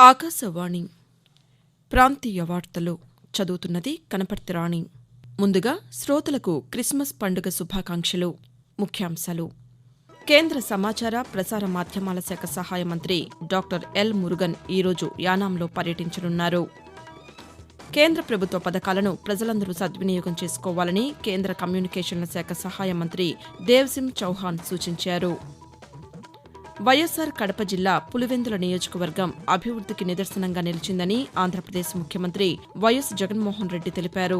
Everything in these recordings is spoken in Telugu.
ఆకాశవాణి ప్రాంతీయ వార్తలు చదువుతున్నది కనపర్తి రాణి. ముందుగా శ్రోతలకు క్రిస్మస్ పండుగ శుభాకాంక్షలు. ముఖ్యాంశాలు. కేంద్ర సమాచార ప్రసార మాధ్యమాల శాఖ సహాయ మంత్రి డాక్టర్ ఎల్ మురుగన్ ఈరోజు యానాంలో పర్యటించనున్నారు. కేంద్ర ప్రభుత్వ పథకాలను ప్రజలందరూ సద్వినియోగం చేసుకోవాలని కేంద్ర కమ్యూనికేషన్ల శాఖ సహాయ మంత్రి దేవ్సింగ్ చౌహాన్ సూచించారు. వైఎస్సార్ కడప జిల్లా పులివెందుల నియోజకవర్గం అభివృద్దికి నిదర్శనంగా నిలిచిందని ఆంధ్రప్రదేశ్ ముఖ్యమంత్రి వైఎస్ జగన్మోహన్ రెడ్డి తెలిపారు.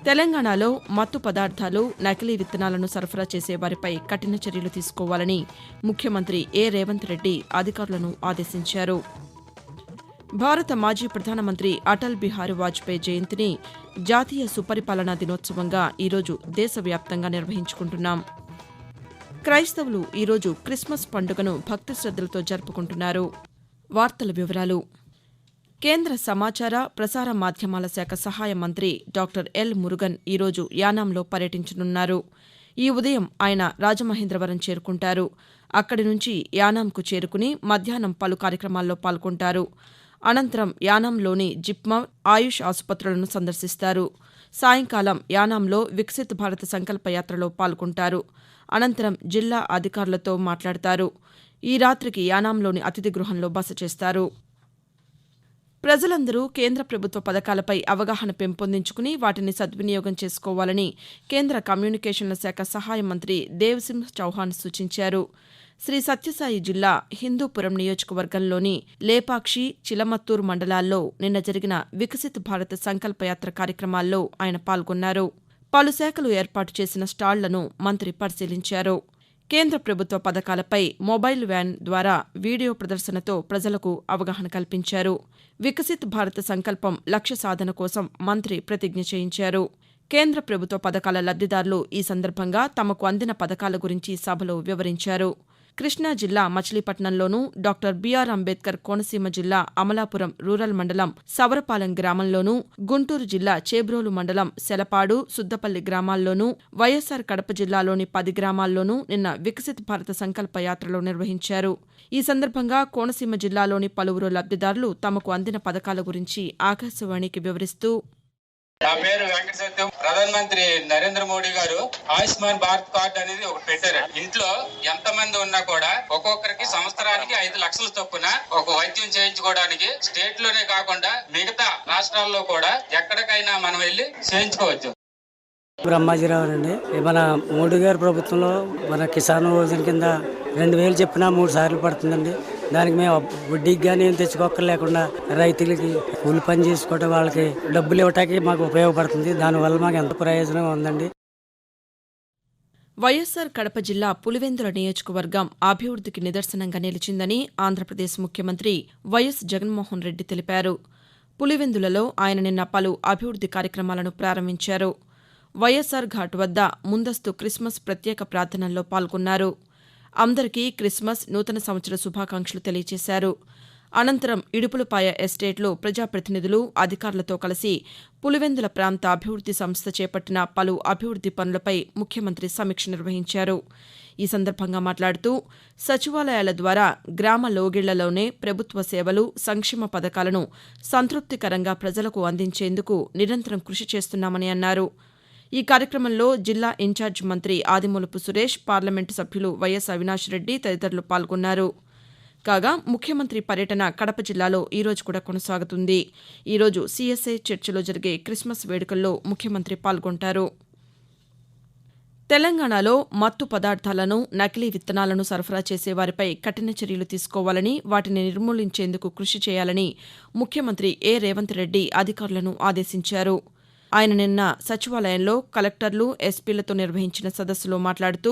తెలంగాణలో మత్తు పదార్థాలు, నకిలీ విత్తనాలను సరఫరా చేసే వారిపై కఠిన చర్యలు తీసుకోవాలని ముఖ్యమంత్రి రేవంత్ రెడ్డి అధికారులను ఆదేశించారు. భారత మాజీ ప్రధానమంత్రి అటల్ బిహారీ వాజ్పేయి జయంతిని జాతీయ సుపరిపాలనా దినోత్సవంగా ఈరోజు దేశవ్యాప్తంగా నిర్వహించుకుంటున్నాం. క్రైస్తవులు ఈరోజు క్రిస్మస్ పండుగను భక్తి శ్రద్దలతో జరుపుకుంటున్నారు. వార్తల వివరాలు. కేంద్ర సమాచార ప్రసార మాధ్యమాల శాఖ సహాయ మంత్రి డాక్టర్ ఎల్ మురుగన్ ఈరోజు యానాంలో పర్యటించనున్నారు. ఈ ఉదయం ఆయన రాజమహేంద్రవరం చేరుకుంటారు. అక్కడి నుంచి యానాంకు చేరుకుని మధ్యాహ్నం పలు కార్యక్రమాల్లో పాల్గొంటారు. అనంతరం యానాంలోని జిప్మర్, ఆయుష్ ఆసుపత్రులను సందర్శిస్తారు. సాయంకాలం యానాంలో వికసిత్ భారత్ సంకల్పయాత్రలో పాల్గొంటారు. అనంతరం జిల్లా అధికారులతో మాట్లాడతారు. ఈ రాత్రికి యానాంలోని అతిథి గృహంలో బస చేస్తారు. ప్రజలందరూ కేంద్ర ప్రభుత్వ పథకాలపై అవగాహన పెంపొందించుకుని వాటిని సద్వినియోగం చేసుకోవాలని కేంద్ర కమ్యూనికేషన్ల శాఖ సహాయ మంత్రి దేవ్సింగ్ చౌహాన్ సూచించారు. శ్రీ సత్యసాయి జిల్లా హిందూపురం నియోజకవర్గంలోని లేపాక్షి, చిలమత్తూరు మండలాల్లో నిన్న జరిగిన వికసిత్ భారత్ సంకల్పయాత్ర కార్యక్రమాల్లో ఆయన పాల్గొన్నారు. పలు శాఖలు ఏర్పాటు చేసిన స్టాళ్లను మంత్రి పరిశీలించారు. కేంద్ర ప్రభుత్వ పథకాలపై మొబైల్ వ్యాన్ ద్వారా వీడియో ప్రదర్శనతో ప్రజలకు అవగాహన కల్పించారు. వికసిత్ భారత్ సంకల్పం లక్ష్య సాధన కోసం మంత్రి ప్రతిజ్ఞ చేయించారు. కేంద్ర ప్రభుత్వ పథకాల లబ్దిదారులు ఈ సందర్భంగా తమకు అందిన పథకాల గురించి సభలో వివరించారు. కృష్ణా జిల్లా మచిలీపట్నంలోనూ, డాక్టర్ బీఆర్ అంబేద్కర్ కోనసీమ జిల్లా అమలాపురం రూరల్ మండలం సవరపాలెం గ్రామంలోనూ, గుంటూరు జిల్లా చేబ్రోలు మండలం సెలపాడు, సుద్దపల్లి గ్రామాల్లోనూ, వైఎస్సార్ కడప జిల్లాలోని 10 గ్రామాల్లోనూ నిన్న వికసిత్ భారత సంకల్ప యాత్రలు నిర్వహించారు. ఈ సందర్భంగా కోనసీమ జిల్లాలోని పలువురు లబ్దిదారులు తమకు అందిన పథకాల గురించి ఆకాశవాణికి వివరిస్తూ, నా పేరు వెంకట సత్యం. ప్రధానమంత్రి నరేంద్ర మోడీ గారు ఆయుష్మాన్ భారత్ కార్డు అనేది ఒకటి పెట్టారు. ఇంట్లో ఎంత మంది ఉన్నా కూడా ఒక్కొక్కరికి సంవత్సరానికి 5 లక్షల చొప్పున ఒక వైద్యం చేయించుకోవడానికి స్టేట్ లోనే కాకుండా మిగతా రాష్ట్రాల్లో కూడా ఎక్కడికైనా మనం వెళ్లి చేయించుకోవచ్చు. బ్రహ్మాజీరావు అండి. మన మోడీ గారి ప్రభుత్వంలో మన కిసాన్ యోజన కింద 2000 చెప్పినా 3 సార్లు పడుతుందండి. దానికి మేము వడ్డీకి కానీ ఏం తెచ్చుకోక్కర్ లేకుండా రైతులకి కూలి పని చేసుకోవడం, వాళ్ళకి డబ్బులు ఇవ్వటానికి మాకు ఉపయోగపడుతుంది. దానివల్ల మాకు ఎంత ప్రయోజనం ఉందండి. వైఎస్సార్ కడప జిల్లా పులివెందుల నియోజకవర్గం అభివృద్దికి నిదర్శనంగా నిలిచిందని ఆంధ్రప్రదేశ్ ముఖ్యమంత్రి వైఎస్ జగన్మోహన్ రెడ్డి తెలిపారు. పులివెందులలో ఆయన నిన్న పలు అభివృద్ది కార్యక్రమాలను ప్రారంభించారు. వైఎస్సార్ ఘాట్ వద్ద ముందస్తు క్రిస్మస్ ప్రత్యేక ప్రార్థనల్లో పాల్గొన్నారు. అందరికీ క్రిస్మస్, నూతన సంవత్సర శుభాకాంక్షలు తెలియజేశారు. అనంతరం ఇడుపులపాయ ఎస్టేట్లో ప్రజాప్రతినిధులు, అధికారులతో కలిసి పులివెందుల ప్రాంత అభివృద్ది సంస్థ చేపట్టిన పలు అభివృద్ది పనులపై ముఖ్యమంత్రి సమీక్ష నిర్వహించారు. ఈ సందర్భంగా మాట్లాడుతూ, సచివాలయాల ద్వారా గ్రామ లోగిళ్లలోనే ప్రభుత్వ సేవలు, సంక్షేమ పథకాలను సంతృప్తికరంగా ప్రజలకు అందించేందుకు నిరంతరం కృషి చేస్తున్నామని అన్నారు. ఈ కార్యక్రమంలో జిల్లా ఇన్ఛార్జ్ మంత్రి ఆదిమూలపు సురేష్, పార్లమెంటు సభ్యులు వైఎస్ అవినాష్ రెడ్డి తదితరులు పాల్గొన్నారు. కాగా ముఖ్యమంత్రి పర్యటన కడప జిల్లాలో ఈరోజు కూడా కొనసాగుతుంది. ఈరోజు సీఎస్ఐ చర్చిలో జరిగే క్రిస్మస్ వేడుకల్లో ముఖ్యమంత్రి పాల్గొంటారు. తెలంగాణలో మత్తు పదార్థాలను, నకిలీ విత్తనాలను సరఫరా చేసే వారిపై కఠిన చర్యలు తీసుకోవాలని, వాటిని నిర్మూలించేందుకు కృషి చేయాలని ముఖ్యమంత్రి రేవంత్ రెడ్డి అధికారులను ఆదేశించారు. ఆయన నిన్న సచివాలయంలో కలెక్టర్లు, ఎస్పీలతో నిర్వహించిన సదస్సులో మాట్లాడుతూ,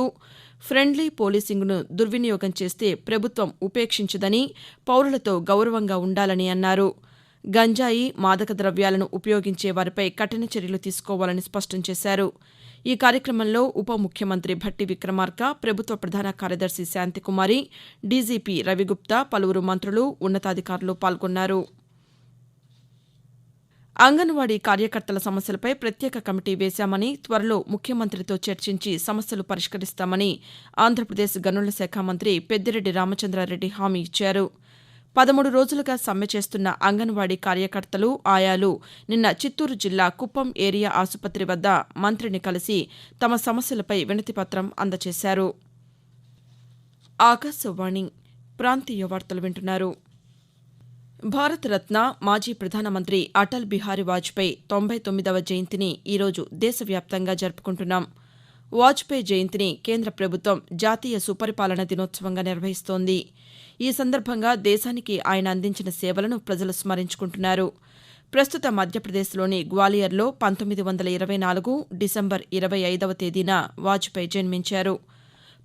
ఫ్రెండ్లీ పోలీసింగ్ను దుర్వినియోగం చేస్తే ప్రభుత్వం ఉపేక్షించదని, పౌరులతో గౌరవంగా ఉండాలని అన్నారు. గంజాయి, మాదక ద్రవ్యాలను ఉపయోగించే వారిపై కఠిన చర్యలు తీసుకోవాలని స్పష్టం చేశారు. ఈ కార్యక్రమంలో ఉప ముఖ్యమంత్రి భట్టి విక్రమార్క, ప్రభుత్వ ప్రధాన కార్యదర్శి శాంతికుమారి, డీజీపీ రవిగుప్తా, పలువురు మంత్రులు, ఉన్నతాధికారులు పాల్గొన్నారు. అంగన్వాడీ కార్యకర్తల సమస్యలపై ప్రత్యేక కమిటీ వేశామని, త్వరలో ముఖ్యమంత్రితో చర్చించి సమస్యలు పరిష్కరిస్తామని ఆంధ్రప్రదేశ్ గనుల శాఖ మంత్రి పెద్దిరెడ్డి రామచంద్రారెడ్డి హామీ ఇచ్చారు. 13 రోజులుగా సమ్మె చేస్తున్న అంగన్వాడీ కార్యకర్తలు, ఆయాలు నిన్న చిత్తూరు జిల్లా కుప్పం ఏరియా ఆసుపత్రి వద్ద మంత్రిని కలిసి తమ సమస్యలపై వినతిపత్రం అందజేశారు. ఆకాశవాణి ప్రాంతీయ వార్తలు వింటున్నారు. భారతరత్న మాజీ ప్రధానమంత్రి అటల్ బిహారీ వాజ్పేయి 99వ జయంతిని ఈరోజు దేశవ్యాప్తంగా జరుపుకుంటున్నాం. వాజ్పేయి జయంతిని కేంద్ర ప్రభుత్వం జాతీయ సుపరిపాలన దినోత్సవంగా నిర్వహిస్తోంది. ఈ సందర్భంగా దేశానికి ఆయన అందించిన సేవలను ప్రజలు స్మరించుకుంటున్నారు. ప్రస్తుత మధ్యప్రదేశ్లోని గ్వాలియర్లో 1924 డిసెంబర్ 25వ తేదీన వాజ్పేయి జన్మించారు.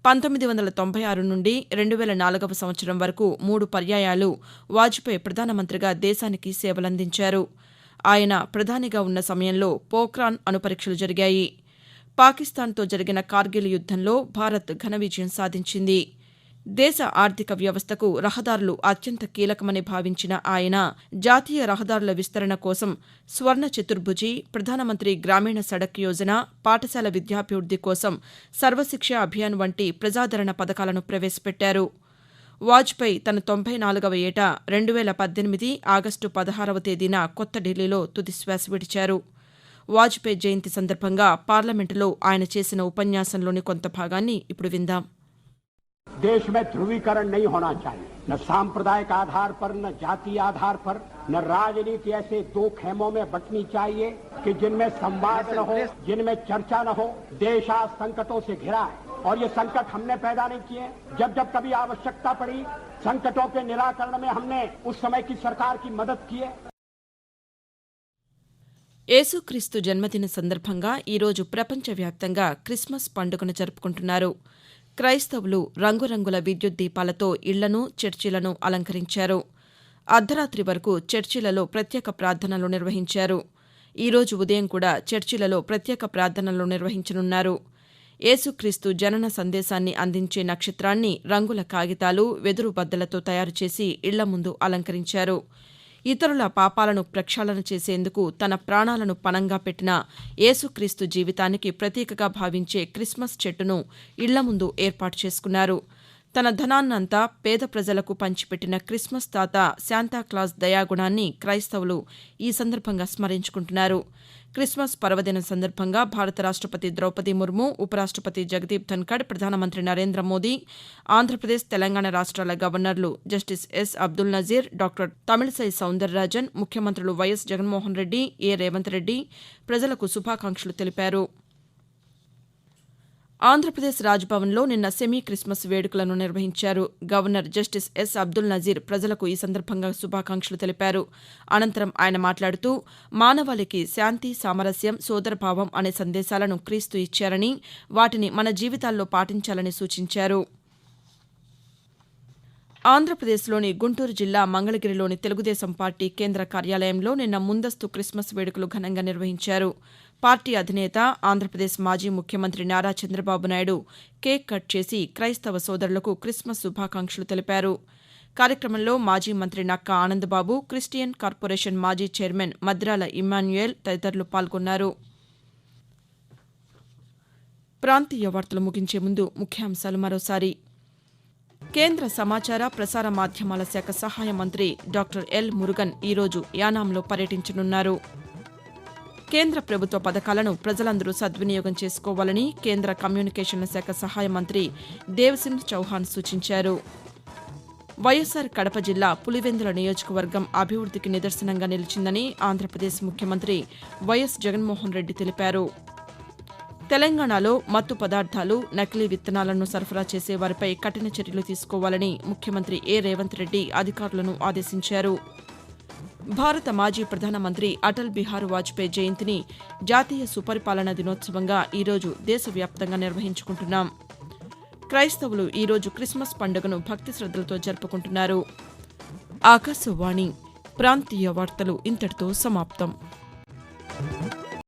1996 నుండి 2004వ సంవత్సరం వరకు 3 పర్యాయాలు వాజ్పేయి ప్రధానమంత్రిగా దేశానికి సేవలందించారు. ఆయన ప్రధానిగా ఉన్న సమయంలో పోఖ్రాన్ అణుపరీక్షలు జరిగాయి. పాకిస్తాన్తో జరిగిన కార్గిల్ యుద్దంలో భారత్ ఘన విజయం సాధించింది. దేశ ఆర్థిక వ్యవస్థకు రహదారులు అత్యంత కీలకమని భావించిన ఆయన జాతీయ రహదారుల విస్తరణ కోసం స్వర్ణ చతుర్భుజి, ప్రధానమంత్రి గ్రామీణ సడక్ యోజన, పాఠశాల విద్యాభివృద్ది కోసం సర్వశిక్ష అభియాన్ వంటి ప్రజాదరణ పథకాలను ప్రవేశపెట్టారు. వాజ్పేయి తన 94వ ఏట 2018 ఆగస్టు 16వ తేదీన కొత్త ఢిల్లీలో తుది శ్వాస విడిచారు. వాజ్పేయి జయంతి సందర్భంగా పార్లమెంటులో ఆయన చేసిన ఉపన్యాసంలోని కొంత భాగాన్ని ఇప్పుడు విందాం. देश में ध्रुवीकरण नहीं होना चाहिए, न सांप्रदायिक आधार पर, न जातीय आधार पर, न राजनीति ऐसे दो खेमों में बंटनी चाहिए कि जिनमें संवाद न हो, जिनमें चर्चा न हो। देश आज संकटों से घिरा है और ये संकट हमने पैदा नहीं किए। जब जब कभी आवश्यकता पड़ी संकटों के निराकरण में हमने उस समय की सरकार की मदद की है. యేసుక్రీస్తు జన్మదిన సందర్భంగా ఈరోజు ప్రపంచవ్యాప్తంగా క్రిస్మస్ పండుగను జరుపుకుంటున్నారు. క్రైస్తవులు రంగురంగుల విద్యుత్ దీపాలతో ఇళ్లను, చర్చిలను అలంకరించారు. అర్ధరాత్రి వరకు చర్చిలలో ప్రత్యేక ప్రార్థనలు నిర్వహించారు. ఈరోజు ఉదయం కూడా చర్చిలలో ప్రత్యేక ప్రార్థనలు నిర్వహించనున్నారు. యేసుక్రీస్తు జనన సందేశాన్ని అందించే నక్షత్రాన్ని రంగుల కాగితాలు, వెదురు బద్దలతో తయారు చేసి ఇళ్ల ముందు అలంకరించారు. ఇతరుల పాపాలను ప్రక్షాళన చేసేందుకు తన ప్రాణాలను పణంగా పెట్టిన యేసుక్రీస్తు జీవితానికి ప్రతీకగా భావించే క్రిస్మస్ చెట్టును ఇళ్ల ముందు ఏర్పాటు చేసుకున్నారు. తన ధనాన్నంతా పేద ప్రజలకు పంచిపెట్టిన క్రిస్మస్ తాత శాంతాక్లాజ్ దయాగుణాన్ని క్రైస్తవులు ఈ సందర్భంగా స్మరించుకుంటున్నారు. క్రిస్మస్ పర్వదినం సందర్భంగా భారత రాష్టపతి ద్రౌపది ముర్ము, ఉపరాష్టపతి జగదీప్ ధన్కడ్, ప్రధానమంత్రి నరేంద్ర మోదీ, ఆంధ్రప్రదేశ్, తెలంగాణ రాష్ట్రాల గవర్నర్లు justice S Abdul Nazeer, doctor Tamilisai Soundararajan, ముఖ్యమంత్రులు వైఎస్ జగన్మోహన్ రెడ్డి, ఏ రేవంత్ రెడ్డి ప్రజలకు శుభాకాంక్షలు తెలిపారు. ఆంధ్రప్రదేశ్ రాజ్భవన్లో నిన్న సెమీ క్రిస్మస్ వేడుకలను నిర్వహించారు. Governor justice S Abdul Nazeer ప్రజలకు ఈ సందర్భంగా శుభాకాంక్షలు తెలిపారు. అనంతరం ఆయన మాట్లాడుతూ మానవాళికి శాంతి, సామరస్యం, సోదరభావం అనే సందేశాలను క్రీస్తు ఇచ్చారని, వాటిని మన జీవితాల్లో పాటించాలని సూచించారు. ఆంధ్రప్రదేశ్లోని గుంటూరు జిల్లా మంగళగిరిలోని తెలుగుదేశం పార్టీ కేంద్ర కార్యాలయంలో నిన్న ముందస్తు క్రిస్మస్ వేడుకలు ఘనంగా నిర్వహించారు. పార్టీ అధినేత, ఆంధ్రప్రదేశ్ మాజీ ముఖ్యమంత్రి నారా చంద్రబాబు నాయుడు కేక్ కట్ చేసి క్రైస్తవ సోదరులకు క్రిస్మస్ శుభాకాంక్షలు తెలిపారు. కార్యక్రమంలో మాజీ మంత్రి నక్కా ఆనందబాబు, క్రిస్టియన్ కార్పొరేషన్ మాజీ చైర్మన్ మద్రాల ఇమ్మాన్యుయేల్ తదితరులు పాల్గొన్నారు. ప్రాంతీయ వార్తలు ముగించే ముందు ముఖ్యాంశాలు మరోసారి. కేంద్ర సమాచార ప్రసార మాధ్యమాల శాఖ సహాయ మంత్రి డాక్టర్ ఎల్ మురుగన్ ఈరోజు యానాంలో పర్యటించనున్నారు. కేంద్ర ప్రభుత్వ పథకాలను ప్రజలందరూ సద్వినియోగం చేసుకోవాలని కేంద్ర కమ్యూనికేషన్ల శాఖ సహాయ మంత్రి దేవ్సింగ్ చౌహాన్ సూచించారు. వైఎస్సార్ కడప జిల్లా పులివెందుల నియోజకవర్గం అభివృద్దికి నిదర్శనంగా నిలిచిందని ఆంధ్రప్రదేశ్ ముఖ్యమంత్రి వైఎస్ జగన్మోహన్ రెడ్డి తెలిపారు. తెలంగాణలో మత్తు పదార్థాలు, నకిలీ విత్తనాలను సరఫరా చేసే వారిపై కఠిన చర్యలు తీసుకోవాలని ముఖ్యమంత్రి ఏ రేవంత్ రెడ్డి అధికారులను ఆదేశించారు. భారత మాజీ ప్రధానమంత్రి అటల్ బిహారీ వాజ్పేయి జయంతిని జాతీయ సుపరిపాలన దినోత్సవంగా ఈరోజు దేశవ్యాప్తంగా నిర్వహించుకుంటున్నాం. క్రైస్తవులు ఈరోజు క్రిస్మస్ పండుగను భక్తి శ్రద్దలతో జరుపుకుంటున్నారు. ఆకాశవాణి ప్రాంతీయ వార్తలు ఇంతటితో సమాప్తం.